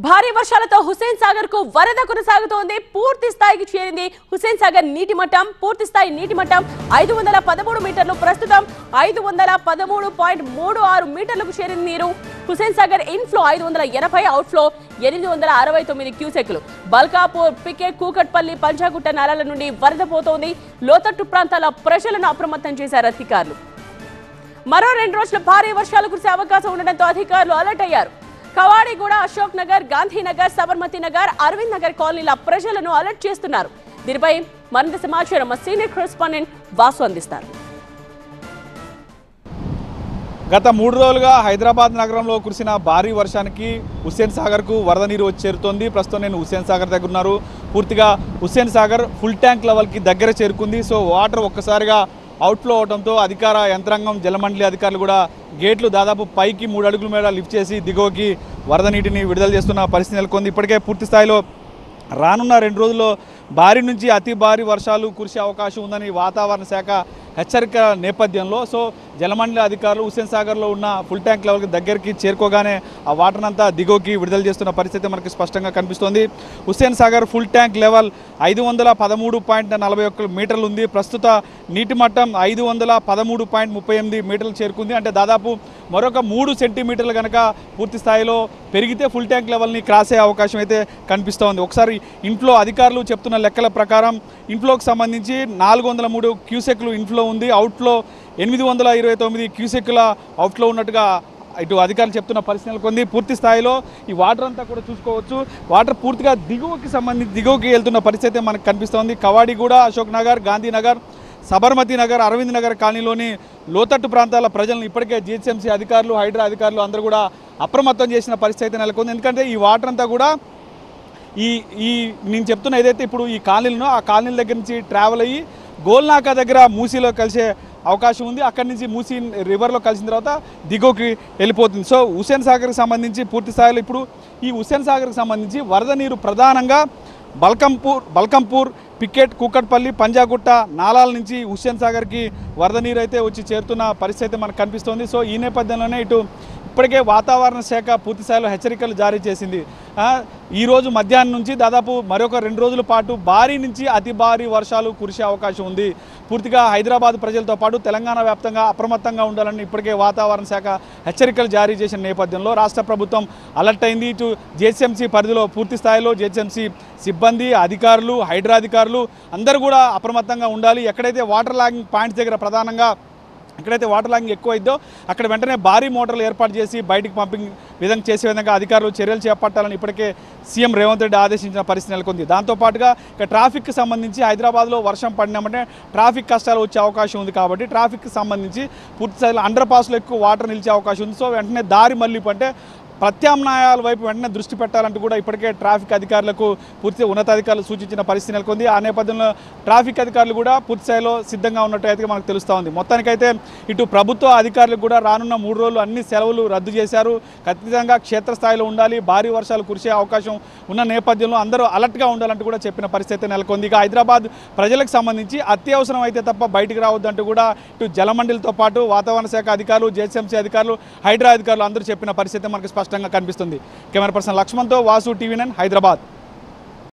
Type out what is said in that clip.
భారీ వర్షాలతో హుస్సేన్ సాగర్ కు వరద కొనసాగుతోంది. పూర్తి స్థాయికి చేరింది హుస్సేన్ సాగర్ నీటి మట్టం. పూర్తి స్థాయి నీటి మట్టం 513 మీటర్లు. ప్రస్తుతం 513.36 మీటర్లకు చేరింది నీరు. హుస్సేన్ సాగర్ ఇన్ఫ్లో 580, అవుట్ఫ్లో 869 క్యూసెక్లు. బల్కాపూర్, పికే, కూకట్పల్లి, పంజాగుట్ట నరాల నుండి వరద పోతోంది. లోతట్టు ప్రాంతాల ప్రజలను అప్రమత్తం చేశారు అధికారులు. మరో 2 రోజులు భారీ వర్షాలు కురిసే అవకాశం ఉండడంతో అధికారులు అలర్ట్ అయ్యారు. కవాడిగూడ, అశోక్ నగర్, గాంధీనగర్, సబర్మతి నగర్, అరవింద్ నగర్ కాలనీల ప్రజలను అలర్ట్ చేస్తున్నారు. దీనిపై మరింత సమాచారం మా సీనియర్ కరెస్పాండెంట్ వాసు అందిస్తారు. గత 3 రోజులుగా హైదరాబాద్ నగరంలో కురిసిన భారీ వర్షానికి హుస్సేన్ సాగర్కు వరద నీరు వచ్చి చేరుతోంది. ప్రస్తుతం నేను హుస్సేన్ సాగర్ దగ్గర ఉన్నారు. పూర్తిగా హుస్సేన్ సాగర్ ఫుల్ ట్యాంక్ లెవెల్కి దగ్గర చేరుకుంది. సో వాటర్ ఒక్కసారిగా అవుట్ఫ్లో అవడంతో అధికార యంత్రాంగం, జలమండలి అధికారులు కూడా గేట్లు దాదాపు పైకి 3 అడుగుల మేర లిఫ్ట్ చేసి దిగువకి వరద నీటిని విడుదల చేస్తున్న పరిస్థితి నెలకొంది. ఇప్పటికే పూర్తి స్థాయిలో రానున్న 2 రోజుల్లో భారీ నుంచి అతి భారీ వర్షాలు కురిసే అవకాశం ఉందని వాతావరణ శాఖ హెచ్చరిక నేపథ్యంలో సో జలమండలి అధికారులు హుస్సేన్ సాగర్లో ఉన్న ఫుల్ ట్యాంక్ లెవెల్కి దగ్గరికి చేరుకోగానే ఆ వాటర్ అంతా దిగువకి విడుదల చేస్తున్న పరిస్థితి మనకి స్పష్టంగా కనిపిస్తోంది. Hussain Sagar full tank level 513.41 మీటర్లు ఉంది. ప్రస్తుత నీటి మట్టం 513.38 మీటర్లు చేరుకుంది. అంటే దాదాపు మరొక 3 సెంటీమీటర్లు కనుక పూర్తి స్థాయిలో పెరిగితే ఫుల్ ట్యాంక్ లెవెల్ని క్రాస్ అయ్యే అవకాశం అయితే కనిపిస్తోంది. ఒకసారి ఇంట్లో అధికారులు చెప్తున్న లెక్కల ప్రకారం ఇన్ఫ్లోకి సంబంధించి 403 క్యూసెక్లు ఇన్ఫ్లో ఉంది. అవుట్ఫ్లో 829 క్యూసెక్ల అవుట్ఫ్లో ఉన్నట్టుగా ఇటు అధికారులు చెప్తున్న పరిస్థితి నెలకొంది. పూర్తి స్థాయిలో ఈ వాటర్ అంతా కూడా చూసుకోవచ్చు. వాటర్ పూర్తిగా దిగువకి వెళ్తున్న పరిస్థితి మనకు కనిపిస్తోంది. కవాడిగూడ, అశోక్ నగర్, గాంధీనగర్, సబర్మతి నగర్, అరవింద్ నగర్ కాలనీలోని లోతట్టు ప్రాంతాల ప్రజలను ఇప్పటికే జీహెచ్ఎంసీ అధికారులు, హైడ్రా అధికారులు అందరూ కూడా అప్రమత్తం చేసిన పరిస్థితి నెలకొంది. ఎందుకంటే ఈ వాటర్ అంతా కూడా ఈ నేను చెప్తున్న ఏదైతే ఇప్పుడు ఈ కాలనీలో ఆ కాలనీల దగ్గర నుంచి ట్రావెల్ అయ్యి గోల్నాకా దగ్గర మూసీలో కలిసే అవకాశం ఉంది. అక్కడి నుంచి మూసీ రివర్లో కలిసిన తర్వాత దిగువకి వెళ్ళిపోతుంది. సో హుస్సేన్ సాగర్కి సంబంధించి పూర్తి స్థాయిలో ఇప్పుడు ఈ హుస్సేన్ సాగర్కి సంబంధించి వరద నీరు ప్రధానంగా బల్కంపూర్, పికెట్, కూకట్పల్లి, పంజాగుట్ట నాలాల నుంచి హుస్సేన్ సాగర్కి వరద నీరు అయితే వచ్చి చేరుతున్న పరిస్థితి మనకు కనిపిస్తోంది. సో ఈ నేపథ్యంలోనే ఇటు ఇప్పటికే వాతావరణ శాఖ పూర్తి స్థాయిలో హెచ్చరికలు జారీ చేసింది. ఈరోజు మధ్యాహ్నం నుంచి దాదాపు మరొక 2 రోజుల పాటు భారీ నుంచి అతి భారీ వర్షాలు కురిసే అవకాశం ఉంది. పూర్తిగా హైదరాబాద్ ప్రజలతో పాటు తెలంగాణ వ్యాప్తంగా అప్రమత్తంగా ఉండాలని ఇప్పటికే వాతావరణ శాఖ హెచ్చరికలు జారీ చేసిన నేపథ్యంలో రాష్ట్ర ప్రభుత్వం అలర్ట్ అయింది. ఇటు జిహెచ్ఎంసీ పరిధిలో పూర్తి స్థాయిలో జిహెచ్ఎంసీ సిబ్బంది, అధికారులు, హైడ్రా అధికారులు అందరూ కూడా అప్రమత్తంగా ఉండాలి. ఎక్కడైతే వాటర్ లాగింగ్ పాయింట్స్ దగ్గర ప్రధానంగా ఎక్కడైతే వాటర్ లాగింగ్ ఎక్కువ అయిద్దో అక్కడ వెంటనే భారీ మోటార్లు ఏర్పాటు చేసి బయటికి పంపింగ్ విధంగా చేసే విధంగా అధికారులు చర్యలు చేపట్టాలని ఇప్పటికే సీఎం రేవంత్ రెడ్డి ఆదేశించిన పరిస్థితి నెలకొంది. దాంతోపాటుగా ఇక ట్రాఫిక్కి సంబంధించి హైదరాబాద్లో వర్షం పడినామంటే ట్రాఫిక్ కష్టాలు వచ్చే అవకాశం ఉంది. కాబట్టి ట్రాఫిక్కి సంబంధించి పూర్తి స్థాయిలో అండర్ పాస్లో ఎక్కువ వాటర్ నిలిచే అవకాశం ఉంది. సో వెంటనే దారి మళ్లింపు అంటే ప్రత్యామ్నాయాల వైపు వెంటనే దృష్టి పెట్టాలంటూ కూడా ఇప్పటికే ట్రాఫిక్ అధికారులకు పూర్తి ఉన్నతాధికారులు సూచించిన పరిస్థితి నెలకొంది. ఆ నేపథ్యంలో ట్రాఫిక్ అధికారులు కూడా పూర్తి స్థాయిలో సిద్ధంగా ఉన్నట్టు అయితే మనకు తెలుస్తూ ఉంది. మొత్తానికైతే ఇటు ప్రభుత్వ అధికారులకు కూడా రానున్న 3 రోజులు అన్ని సెలవులు రద్దు చేశారు. ఖచ్చితంగా క్షేత్రస్థాయిలో ఉండాలి. భారీ వర్షాలు కురిసే అవకాశం ఉన్న నేపథ్యంలో అందరూ అలర్ట్గా ఉండాలంటూ కూడా చెప్పిన పరిస్థితి నెలకొంది. ఇక హైదరాబాద్ ప్రజలకు సంబంధించి అత్యవసరం అయితే తప్ప బయటికి రావద్దంటూ కూడా ఇటు జలమండలితో పాటు వాతావరణ శాఖ అధికారులు, జిహెచ్ఎంసీ అధికారులు, హైడ్రా అధికారులు అందరూ చెప్పిన పరిస్థితి మనకు స్పష్టంగా కనిపిస్తుంది. కెమెరా పర్సన్ లక్ష్మణ్తో వాసు, TV9 హైదరాబాద్.